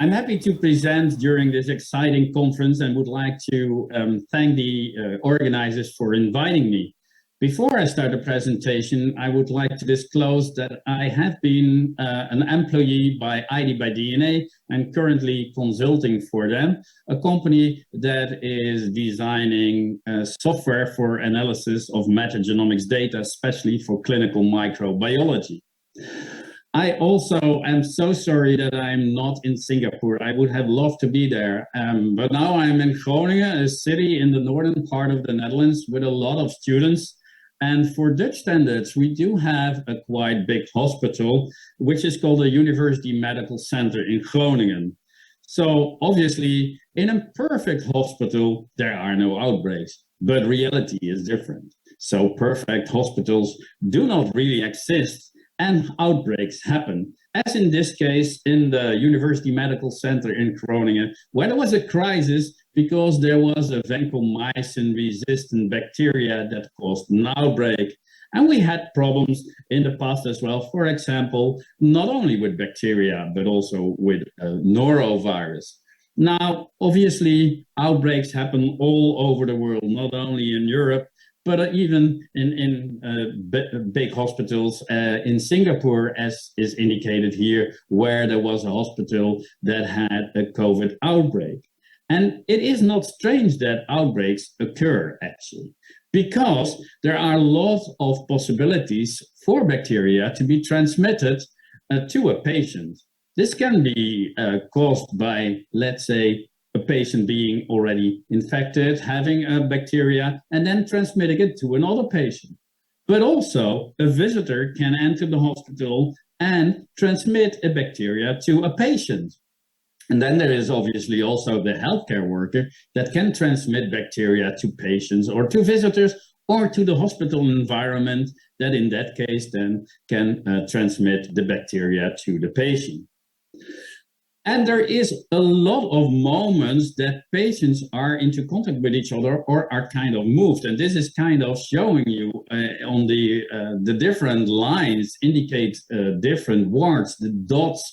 I'm happy to present during this exciting conference and would like to thank the organizers for inviting me. Before I start the presentation, I would like to disclose that I have been an employee by ID by DNA and currently consulting for them, a company that is designing software for analysis of metagenomics data, especially for clinical microbiology. I also am so sorry that I'm not in Singapore. I would have loved to be there, but now I'm in Groningen, a city in the northern part of the Netherlands with a lot of students. And for Dutch standards, we do have a quite big hospital, which is called the University Medical Center in Groningen. So obviously, in a perfect hospital, there are no outbreaks, but reality is different. So perfect hospitals do not really exist, and outbreaks happen, as in this case in the University Medical Center in Groningen, where there was a crisis because there was a vancomycin-resistant bacteria that caused an outbreak. And we had problems in the past as well, for example, not only with bacteria, but also with norovirus. Now, obviously, outbreaks happen all over the world, not only in Europe, but even in big hospitals in Singapore, as is indicated here, where there was a hospital that had a COVID outbreak. And it is not strange that outbreaks occur, actually, because there are lots of possibilities for bacteria to be transmitted to a patient. This can be caused by, let's say, a patient being already infected, having a bacteria, and then transmitting it to another patient. But also, a visitor can enter the hospital and transmit a bacteria to a patient. And then there is obviously also the healthcare worker that can transmit bacteria to patients or to visitors or to the hospital environment that in that case then can transmit the bacteria to the patient. And there is a lot of moments that patients are into contact with each other or are kind of moved. And this is kind of showing you on the different lines indicate different wards. The dots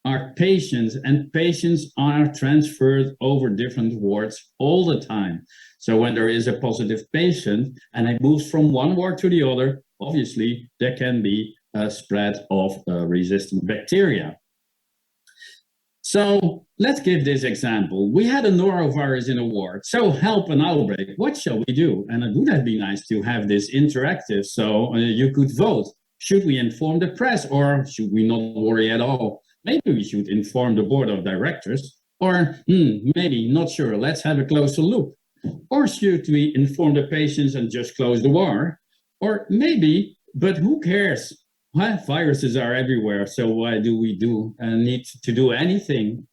are patients, and patients are transferred over different wards all the time. So when there is a positive patient and it moves from one ward to the other, obviously there can be a spread of resistant bacteria. So let's give this example. We had a norovirus in a ward. So help an outbreak. What shall we do? And it would have been nice to have this interactive so you could vote. Should we inform the press or should we not worry at all? Maybe we should inform the board of directors, or maybe not sure, let's have a closer look. Or should we inform the patients and just close the ward? Or maybe, but who cares? Well, viruses are everywhere, so why do we need to do anything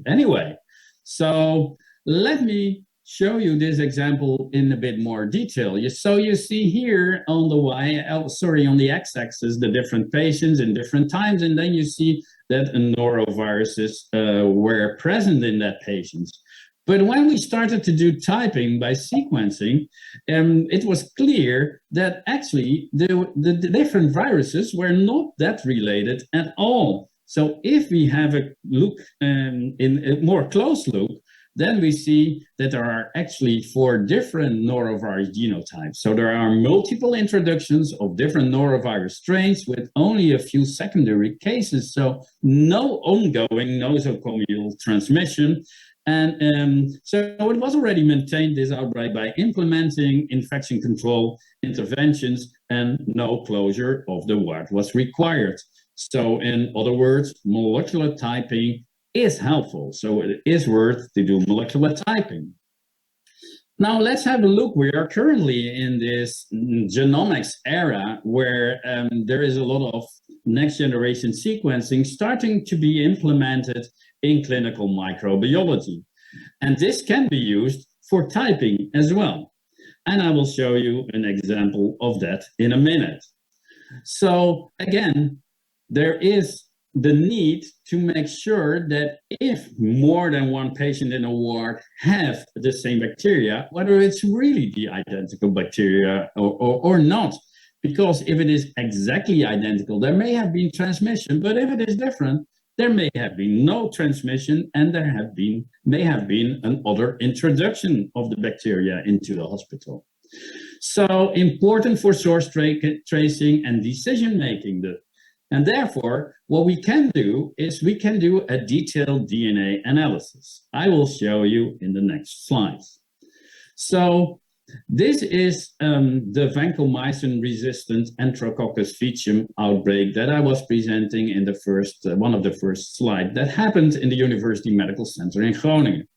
anyway? So let me show you this example in a bit more detail. So you see here on the x-axis, the different patients in different times, and then you see that noroviruses were present in that patient. But when we started to do typing by sequencing, it was clear that actually the different viruses were not that related at all. So if we have a look in a more close look, then we see that there are actually 4 different norovirus genotypes. So there are multiple introductions of different norovirus strains with only a few secondary cases. So no ongoing nosocomial transmission. And so it was already maintained, this outbreak, by implementing infection control interventions, and no closure of the ward was required. So in other words, molecular typing is helpful. So it is worth to do molecular typing. Now let's have a look. We are currently in this genomics era where there is a lot of next generation sequencing starting to be implemented in clinical microbiology. And this can be used for typing as well. And I will show you an example of that in a minute. So again, there is the need to make sure that if more than one patient in a ward have the same bacteria, whether it's really the identical bacteria or not. Because if it is exactly identical, there may have been transmission, but if it is different, there may have been no transmission, and there may have been another introduction of the bacteria into the hospital. So important for source tracing and decision making. And therefore, what we can do is we can do a detailed DNA analysis. I will show you in the next slides. So this is the vancomycin-resistant Enterococcus faecium outbreak that I was presenting in the first one of the first slides that happened in the University Medical Center in Groningen.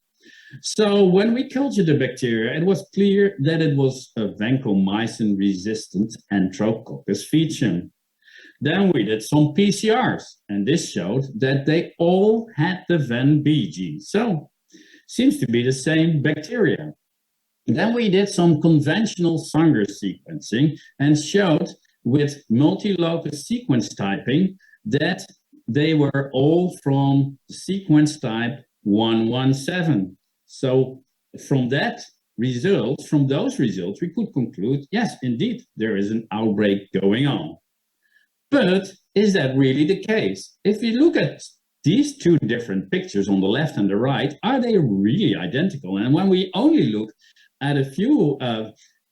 So when we cultured the bacteria, it was clear that it was a vancomycin-resistant Enterococcus faecium. Then we did some PCRs, and this showed that they all had the VAN-B gene. So seems to be the same bacteria. Then we did some conventional Sanger sequencing and showed with multi-locus sequence typing that they were all from sequence type 117. So from those results, we could conclude, yes, indeed, there is an outbreak going on. But is that really the case? If we look at these two different pictures on the left and the right, are they really identical? And when we only look at a few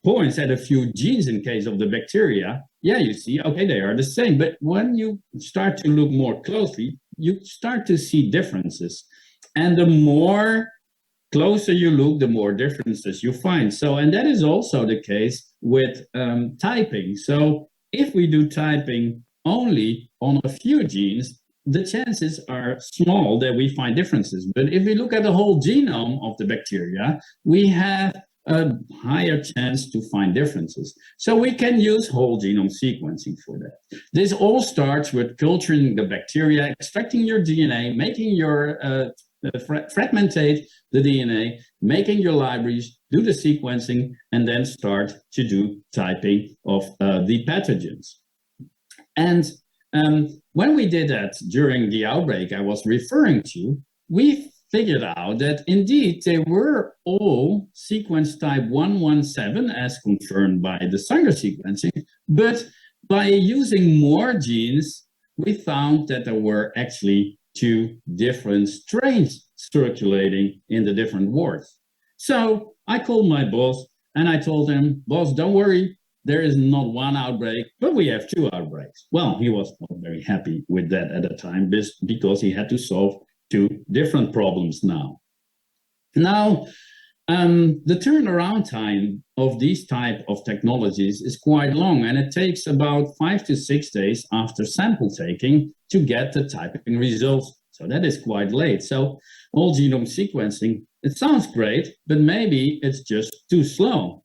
points, at a few genes in case of the bacteria, yeah, you see, okay, they are the same. But when you start to look more closely, you start to see differences. And the more closer you look, the more differences you find. So, and that is also the case with typing. So if we do typing only on a few genes, the chances are small that we find differences. But if we look at the whole genome of the bacteria, we have a higher chance to find differences. So we can use whole genome sequencing for that. This all starts with culturing the bacteria, extracting your DNA, making your fragmentate the DNA, making your libraries, do the sequencing, and then start to do typing of the pathogens. And when we did that during the outbreak I was referring to, we figured out that indeed they were all sequence type 117 as confirmed by the Sanger sequencing, but by using more genes, we found that there were actually two different strains circulating in the different wards. So I called my boss and I told him, boss, don't worry, there is not one outbreak, but we have two outbreaks. Well, he was not very happy with that at the time because he had to solve two different problems now. Now, the turnaround time of these type of technologies is quite long, and it takes about 5 to 6 days after sample taking to get the typing results. So that is quite late. So whole genome sequencing, it sounds great, but maybe it's just too slow.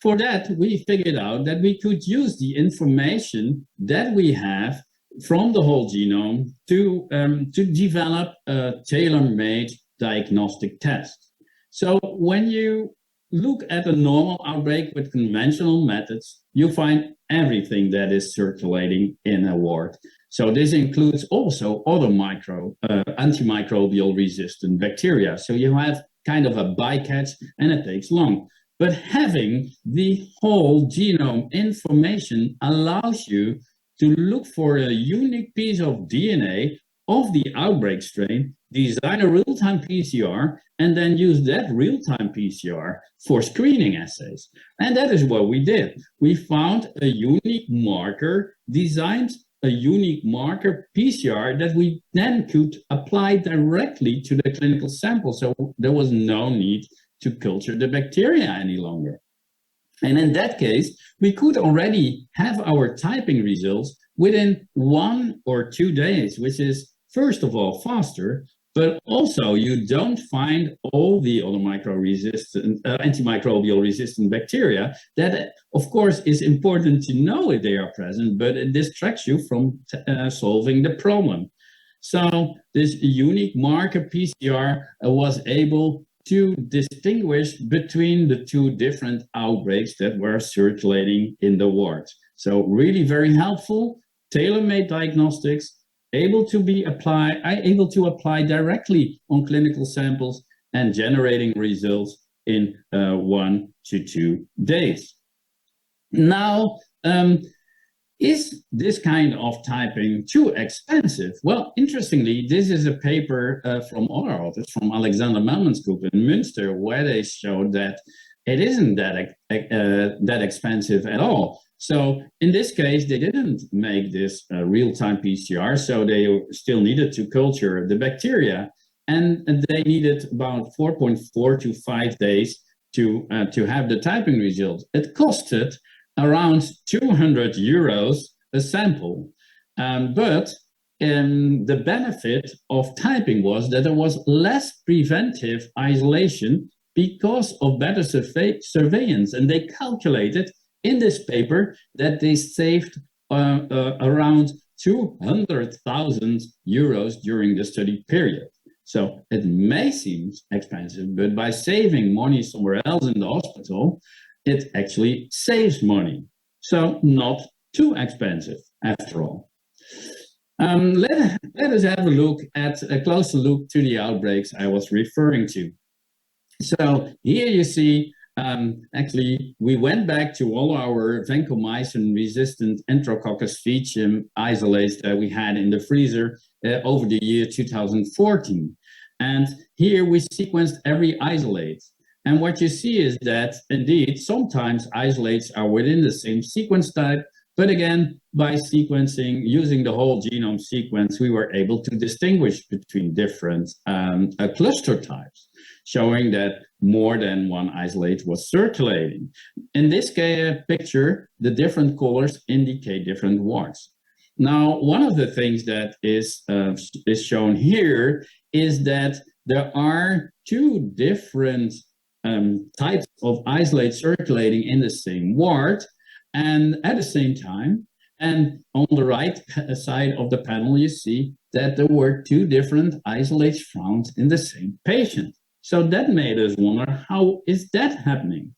For that, we figured out that we could use the information that we have from the whole genome to develop a tailor-made diagnostic test. So when you look at a normal outbreak with conventional methods, you find everything that is circulating in a ward. So this includes also other antimicrobial resistant bacteria. So you have kind of a bycatch and it takes long. But having the whole genome information allows you to look for a unique piece of DNA of the outbreak strain, design a real-time PCR, and then use that real-time PCR for screening assays. And that is what we did. We found a unique marker, designed a unique marker PCR that we then could apply directly to the clinical sample. So there was no need to culture the bacteria any longer. And in that case, we could already have our typing results within 1 or 2 days, which is, first of all, faster, but also you don't find all the other antimicrobial resistant bacteria. That, of course, is important to know if they are present, but it distracts you from solving the problem. So this unique marker PCR was able to distinguish between the two different outbreaks that were circulating in the ward. So really very helpful, tailor-made diagnostics, able to apply directly on clinical samples and generating results in 1 to 2 days. Now, is this kind of typing too expensive? Well, interestingly, this is a paper from other authors, from Alexander Melman's group in Münster, where they showed that it isn't that expensive at all. So in this case, they didn't make this real-time PCR, so they still needed to culture the bacteria, and they needed about 4.4 to 5 days to have the typing result. It costed around 200 euros a sample, but the benefit of typing was that there was less preventive isolation because of better surveillance, and they calculated in this paper that they saved around 200,000 euros during the study period. So it may seem expensive, but by saving money somewhere else in the hospital, it actually saves money. So not too expensive after all. Let us have a closer look to the outbreaks I was referring to. So here you see, actually, we went back to all our vancomycin-resistant Enterococcus faecium isolates that we had in the freezer over the year 2014. And here we sequenced every isolate. And what you see is that, indeed, sometimes isolates are within the same sequence type, but again, by sequencing, using the whole genome sequence, we were able to distinguish between different cluster types, showing that more than one isolate was circulating. In this picture, the different colors indicate different wards. Now, one of the things that is shown here is that there are two different types of isolates circulating in the same ward and at the same time. And on the right side of the panel, you see that there were two different isolates found in the same patient. So that made us wonder, how is that happening?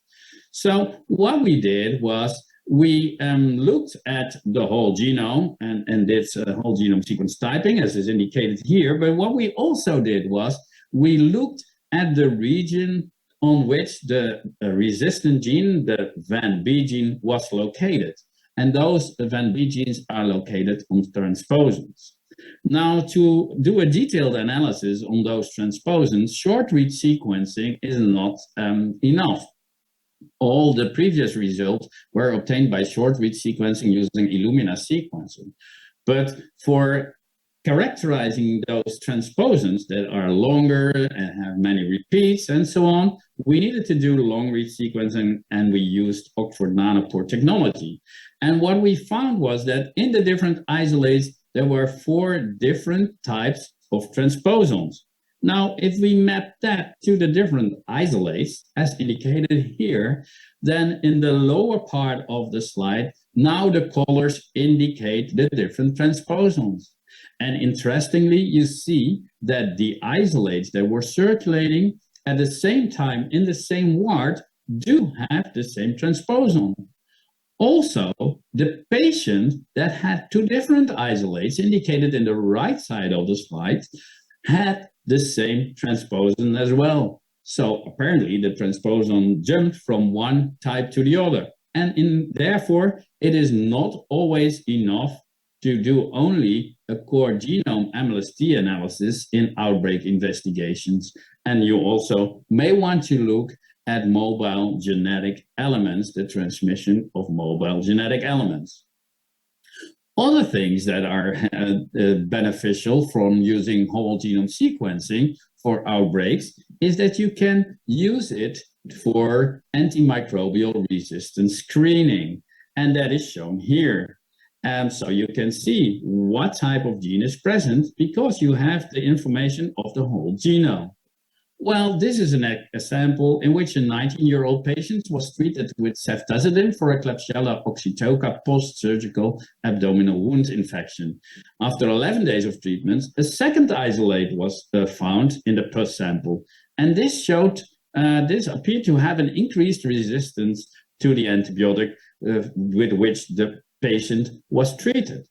So what we did was we looked at the whole genome and did whole genome sequence typing, as is indicated here. But what we also did was we looked at the region on which the resistant gene, the VAN-B gene, was located. And those VAN-B genes are located on transposons. Now, to do a detailed analysis on those transposons, short-read sequencing is not enough. All the previous results were obtained by short-read sequencing using Illumina sequencing. But for characterizing those transposons that are longer and have many repeats and so on, we needed to do long-read sequencing, and we used Oxford Nanopore technology. And what we found was that in the different isolates, there were 4 different types of transposons. Now, if we map that to the different isolates, as indicated here, then in the lower part of the slide, now the colors indicate the different transposons. And interestingly, you see that the isolates that were circulating at the same time in the same ward do have the same transposon. Also, the patient that had 2 different isolates, indicated in the right side of the slide, had the same transposon as well. So apparently the transposon jumped from one type to the other. And therefore, it is not always enough to do only a core genome MLST analysis in outbreak investigations. And you also may want to look at mobile genetic elements, the transmission of mobile genetic elements. Other things that are beneficial from using whole genome sequencing for outbreaks is that you can use it for antimicrobial resistance screening, and that is shown here. So you can see what type of gene is present because you have the information of the whole genome. Well, this is a sample in which a 19-year-old patient was treated with ceftazidime for a Klebsiella oxytoca post-surgical abdominal wound infection. After 11 days of treatment, a second isolate was found in the pus sample, and this appeared to have an increased resistance to the antibiotic with which the patient was treated.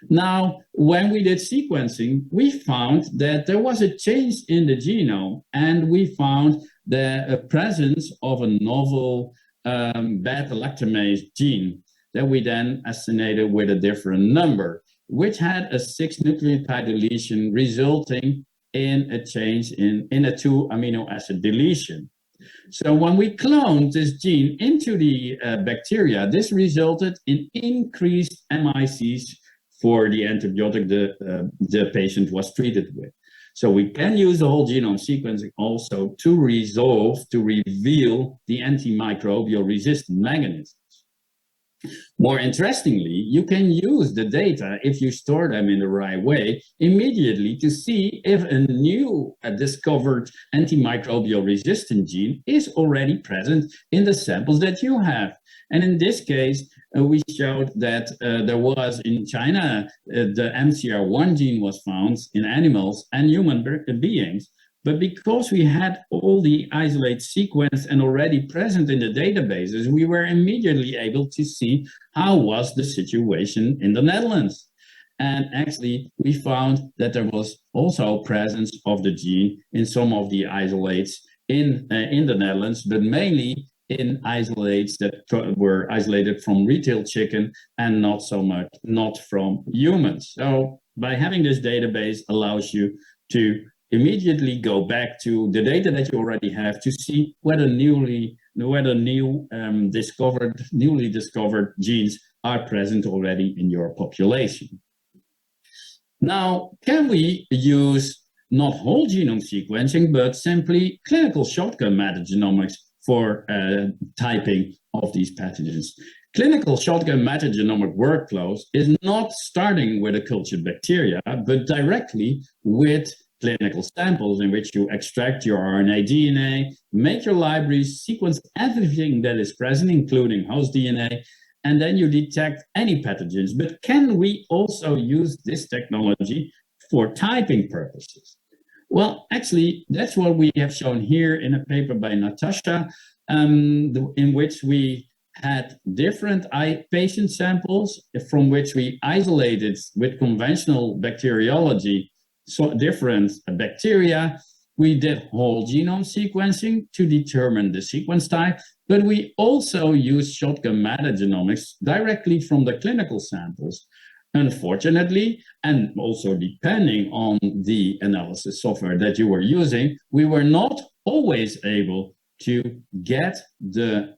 Now, when we did sequencing, we found that there was a change in the genome, and we found the presence of a novel beta-lactamase gene that we then estimated with a different number, which had a 6 nucleotide deletion resulting in a change in a 2 amino acid deletion. So when we cloned this gene into the bacteria, this resulted in increased MICs for the antibiotic the patient was treated with. So we can use the whole genome sequencing also to reveal the antimicrobial resistant mechanisms. More interestingly, you can use the data, if you store them in the right way, immediately to see if a new discovered antimicrobial resistant gene is already present in the samples that you have. And in this case, we showed that there was in China, the MCR1 gene was found in animals and human beings. But because we had all the isolates sequenced and already present in the databases, we were immediately able to see how was the situation in the Netherlands. And actually, we found that there was also presence of the gene in some of the isolates in the Netherlands, but mainly in isolates that were isolated from retail chicken and not so much, not from humans. So by having this database allows you to immediately go back to the data that you already have to see whether newly discovered genes are present already in your population. Now, can we use not whole genome sequencing, but simply clinical shotgun metagenomics for typing of these pathogens? Clinical shotgun metagenomic workflows is not starting with a cultured bacteria, but directly with clinical samples in which you extract your RNA DNA, make your libraries, sequence everything that is present, including host DNA, and then you detect any pathogens. But can we also use this technology for typing purposes? Well, actually, that's what we have shown here in a paper by Natasha, in which we had different patient samples from which we isolated with conventional bacteriology so different bacteria. We did whole genome sequencing to determine the sequence type, but we also used shotgun metagenomics directly from the clinical samples. Unfortunately, and also depending on the analysis software that you were using, we were not always able to get the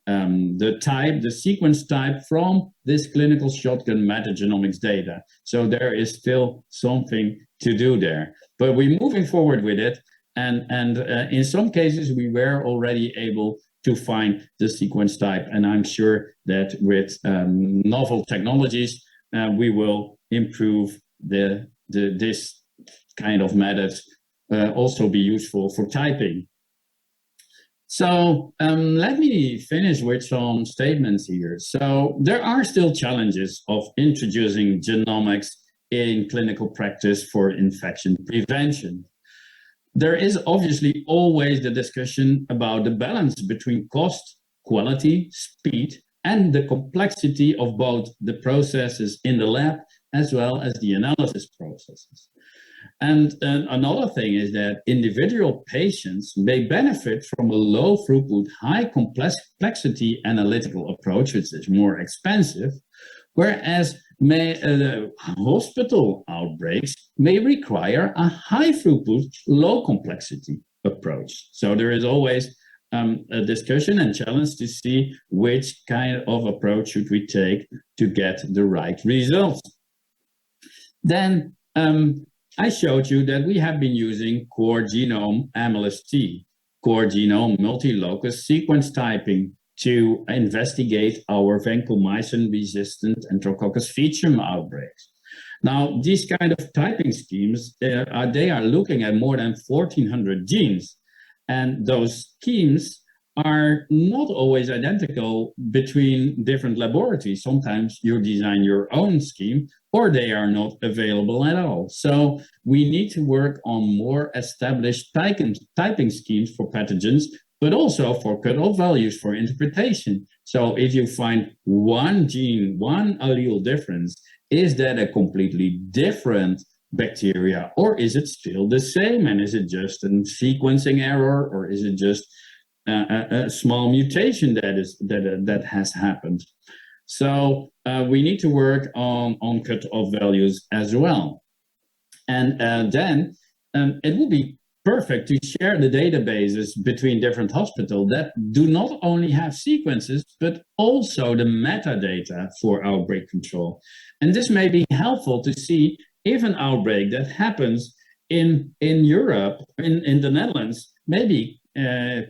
sequence type from this clinical shotgun metagenomics data. So there is still something to do there, but we're moving forward with it. And in some cases, we were already able to find the sequence type. And I'm sure that with novel technologies, we will improve this kind of methods, also be useful for typing. So let me finish with some statements here. So there are still challenges of introducing genomics in clinical practice for infection prevention. There is obviously always the discussion about the balance between cost, quality, speed, and the complexity of both the processes in the lab as well as the analysis processes. And another thing is that individual patients may benefit from a low throughput, high complexity analytical approach, which is more expensive, whereas hospital outbreaks may require a high throughput, low complexity approach. So there is always a discussion and challenge to see which kind of approach should we take to get the right results. Then I showed you that we have been using core genome MLST, core genome multi-locus sequence typing, to investigate our vancomycin-resistant Enterococcus faecium outbreaks. Now, these kind of typing schemes, they are looking at more than 1,400 genes, and those schemes are not always identical between different laboratories. Sometimes you design your own scheme, or they are not available at all. So we need to work on more established typing schemes for pathogens, but also for cutoff values for interpretation. So if you find one gene, one allele difference, is that a completely different bacteria, or is it still the same? And is it just a sequencing error, or is it just a small mutation that has happened? So we need to work on cutoff values as well. And then it will be perfect to share the databases between different hospitals that do not only have sequences, but also the metadata for outbreak control. And this may be helpful to see if an outbreak that happens in Europe, in the Netherlands, maybe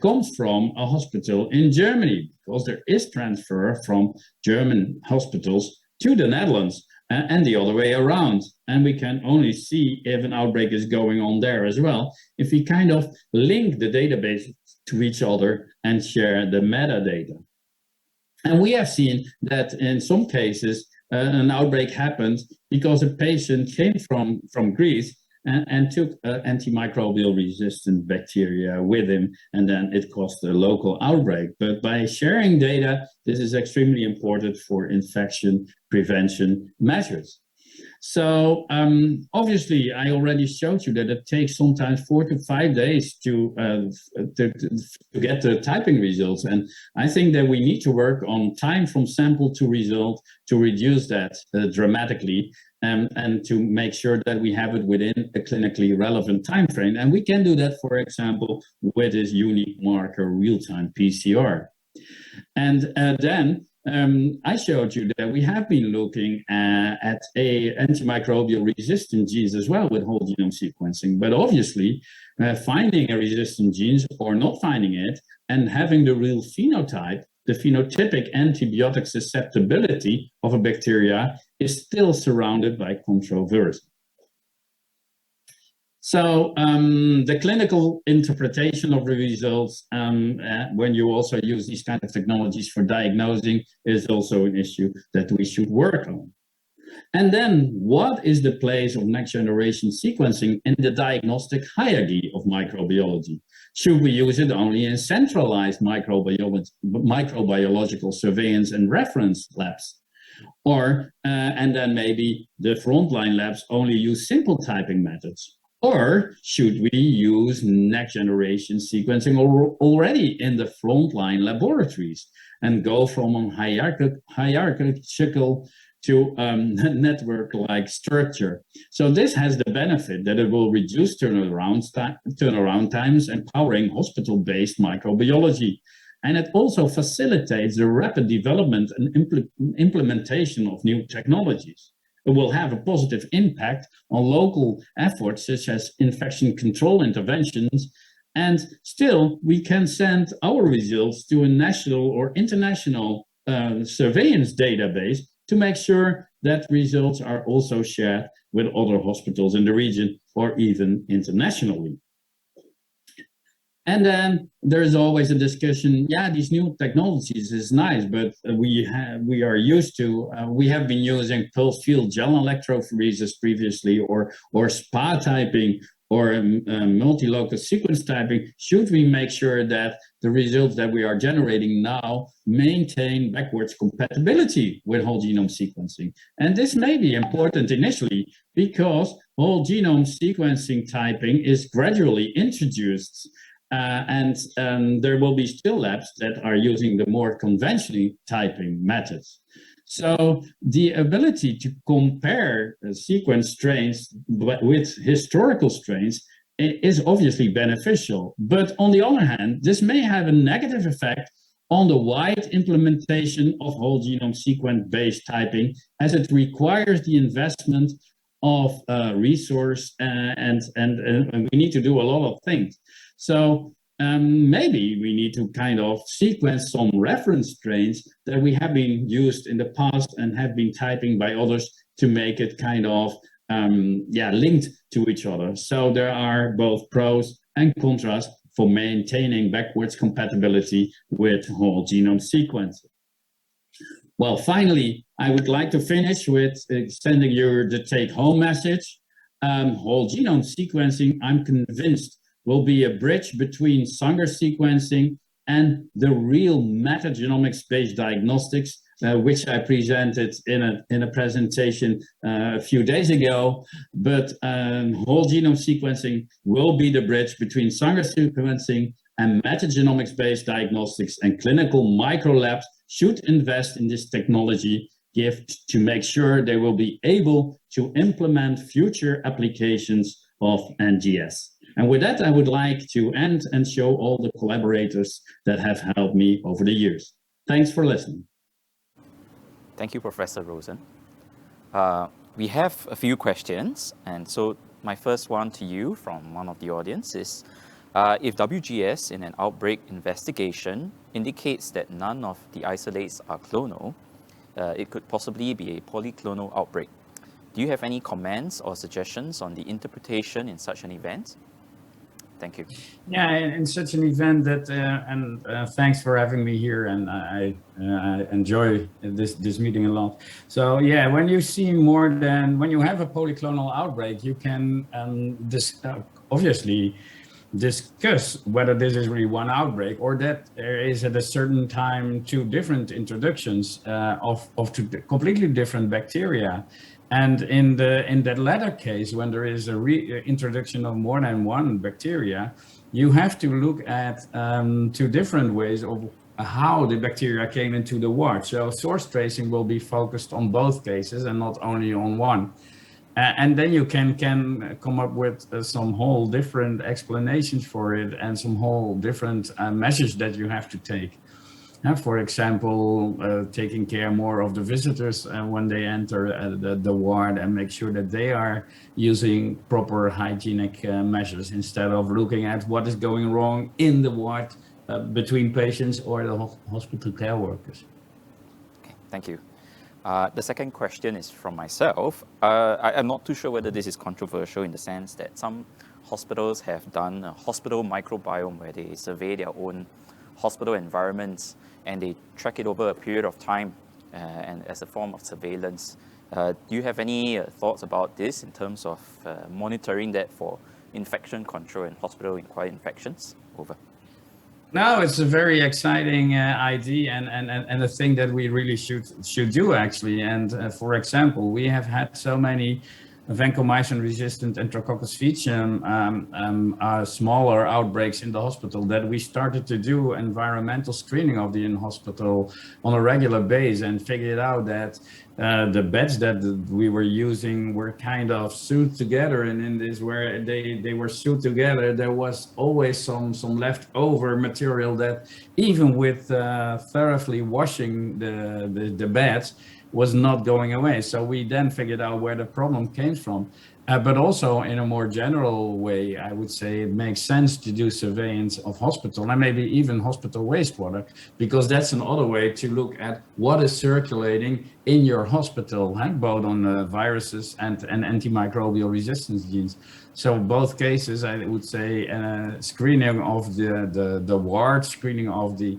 comes from a hospital in Germany, because there is transfer from German hospitals to the Netherlands and the other way around. And we can only see if an outbreak is going on there as well, if we kind of link the databases to each other and share the metadata. And we have seen that in some cases, an outbreak happened because a patient came from Greece and took antimicrobial resistant bacteria with him, and then it caused a local outbreak. But by sharing data, this is extremely important for infection prevention measures. So obviously, I already showed you that it takes sometimes 4 to 5 days to get the typing results. And I think that we need to work on time from sample to result to reduce that dramatically, and to make sure that we have it within a clinically relevant time frame. And we can do that, for example, with this unique marker real-time PCR. And then I showed you that we have been looking at antimicrobial resistant genes as well with whole genome sequencing. But obviously, finding a resistant gene or not finding it and having the real phenotype, the phenotypic antibiotic susceptibility of a bacteria, is still surrounded by controversy. So the clinical interpretation of the results, when you also use these kind of technologies for diagnosing, is also an issue that we should work on. And then, what is the place of next generation sequencing in the diagnostic hierarchy of microbiology? Should we use it only in centralized microbiological surveillance and reference labs? Or, and then maybe the frontline labs only use simple typing methods? Or should we use next generation sequencing already in the frontline laboratories and go from a hierarchical to network-like structure? So this has the benefit that it will reduce turnaround times, empowering hospital-based microbiology. And it also facilitates the rapid development and implementation of new technologies. It will have a positive impact on local efforts such as infection control interventions. And still, we can send our results to a national or international surveillance database to make sure that results are also shared with other hospitals in the region or even internationally. And then there's always a discussion, yeah, these new technologies is nice, but we have been using pulse field gel electrophoresis previously, or SPA typing, or multi-locus sequence typing. Should we make sure that the results that we are generating now maintain backwards compatibility with whole genome sequencing? And this may be important initially because whole genome sequencing typing is gradually introduced. And there will be still labs that are using the more conventional typing methods. So the ability to compare sequence strains with historical strains is obviously beneficial. But on the other hand, this may have a negative effect on the wide implementation of whole genome sequence-based typing, as it requires the investment of resource and we need to do a lot of things. So maybe we need to kind of sequence some reference strains that we have been used in the past and have been typing by others to make it kind of linked to each other. So there are both pros and cons for maintaining backwards compatibility with whole genome sequencing. Well, finally, I would like to finish with sending you the take-home message. Whole genome sequencing, I'm convinced, will be a bridge between Sanger sequencing and the real metagenomics-based diagnostics, which I presented in a presentation a few days ago. But whole genome sequencing will be the bridge between Sanger sequencing and metagenomics-based diagnostics and clinical microlabs should invest in this technology gift to make sure they will be able to implement future applications of NGS. And with that, I would like to end and show all the collaborators that have helped me over the years. Thanks for listening. Thank you, Professor Rossen. We have a few questions, and so my first one to you from one of the audience is, if WGS in an outbreak investigation indicates that none of the isolates are clonal, it could possibly be a polyclonal outbreak. Do you have any comments or suggestions on the interpretation in such an event? Thank you. Yeah, in such an event that, and thanks for having me here, and I enjoy this meeting a lot. So yeah, when you see more than, when you have a polyclonal outbreak, you can obviously discuss whether this is really one outbreak or that there is at a certain time two different introductions of two completely different bacteria. And in that latter case, when there is a reintroduction of more than one bacteria, you have to look at two different ways of how the bacteria came into the ward. So source tracing will be focused on both cases and not only on one. And then you can come up with some whole different explanations for it and some whole different measures that you have to take. For example, taking care more of the visitors when they enter the ward and make sure that they are using proper hygienic measures instead of looking at what is going wrong in the ward between patients or the hospital care workers. Okay, thank you. The second question is from myself. I'm not too sure whether this is controversial in the sense that some hospitals have done a hospital microbiome where they survey their own hospital environments and they track it over a period of time and as a form of surveillance. Do you have any thoughts about this in terms of monitoring that for infection control and hospital-acquired infections? Over. No, it's a very exciting idea and a thing that we really should do actually. And for example, we have had so many vancomycin-resistant Enterococcus faecium smaller outbreaks in the hospital that we started to do environmental screening of the in-hospital on a regular basis and figured out that the beds that we were using were kind of sewed together, and in this where they were sewed together, there was always some leftover material that even with thoroughly washing the beds was not going away. So we then figured out where the problem came from. But also in a more general way, I would say it makes sense to do surveillance of hospital and maybe even hospital wastewater, because that's another way to look at what is circulating in your hospital, both on viruses and antimicrobial resistance genes. So both cases, I would say, screening of the ward, screening of the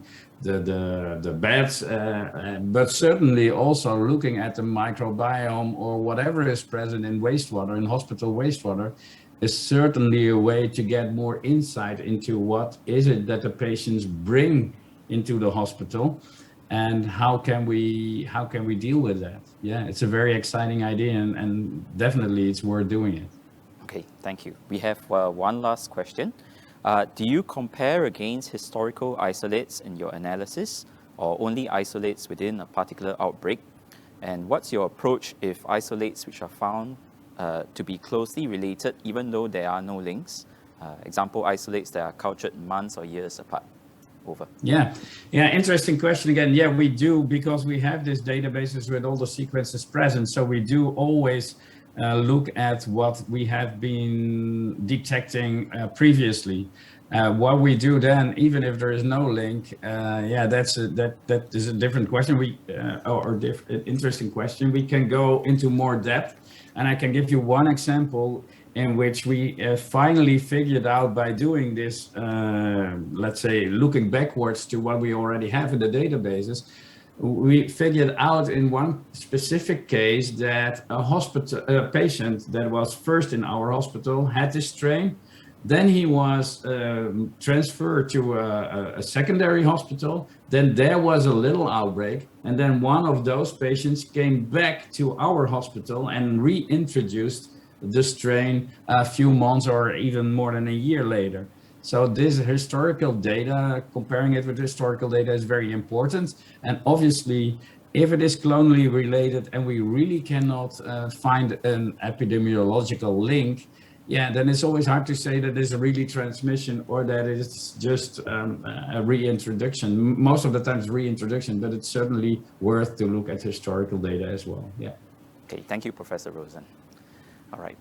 beds, but certainly also looking at the microbiome or whatever is present in wastewater, in hospital wastewater, is certainly a way to get more insight into what is it that the patients bring into the hospital and how can we deal with that. Yeah, it's a very exciting idea and definitely it's worth doing it. Okay, thank you. We have one last question. Do you compare against historical isolates in your analysis or only isolates within a particular outbreak? And what's your approach if isolates which are found to be closely related even though there are no links? Example, isolates that are cultured months or years apart. Over. Yeah, interesting question again. Yeah, we do, because we have these databases with all the sequences present. So we do always look at what we have been detecting previously. What we do then, even if there is no link, that is a different question. Interesting question. We can go into more depth, and I can give you one example in which we finally figured out by doing this, let's say, looking backwards to what we already have in the databases. We figured out in one specific case that a patient that was first in our hospital had this strain. Then he was transferred to a secondary hospital. Then there was a little outbreak. And then one of those patients came back to our hospital and reintroduced the strain a few months or even more than a year later. So this historical data, comparing it with historical data is very important. And obviously, if it is clonally related and we really cannot find an epidemiological link, yeah, then it's always hard to say that it's a really transmission or that it's just a reintroduction. Most of the time it's reintroduction, but it's certainly worth to look at historical data as well. Yeah. Okay, thank you, Professor Rossen. All right.